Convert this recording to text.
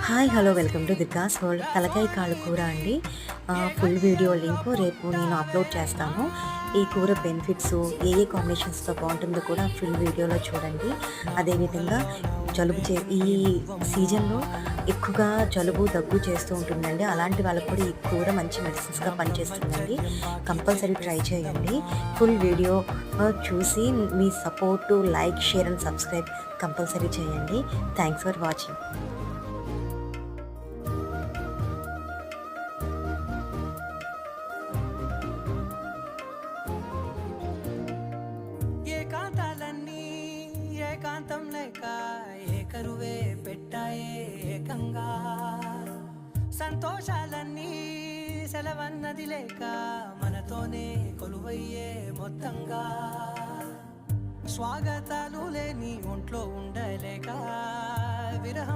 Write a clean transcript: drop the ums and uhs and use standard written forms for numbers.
Hi hello welcome to దిగాస్ world. తలకాయ కాళ్ళు కూర అండి. ఫుల్ వీడియో లింక్ రేపు నేను అప్లోడ్ చేస్తాను. ఈ కూర బెనిఫిట్స్ ఏ ఏ కాంబినేషన్స్తో బాగుంటుందో కూడా ఫుల్ వీడియోలో చూడండి. అదేవిధంగా ఈ సీజన్లో ఎక్కువగా జలుబు దగ్గు చేస్తూ ఉంటుందండి. అలాంటి వాళ్ళకు కూడా ఈ కూర మంచి మెడిసిన్స్గా పనిచేస్తుందండి. కంపల్సరీ ట్రై చేయండి. ఫుల్ వీడియో చూసి మీ support, like, share and subscribe compulsory చేయండి. Thanks for watching. ఏకాంతాలన్నీ ఏకాంతం లేక ఏకరువే పెట్టాయే ఏకంగా, సంతోషాలన్నీ సెలవన్నది లేక మనతోనే కొలువయ్యే మొత్తంగా, స్వాగతాలు లేని ఒంట్లో ఉండలేక విరహం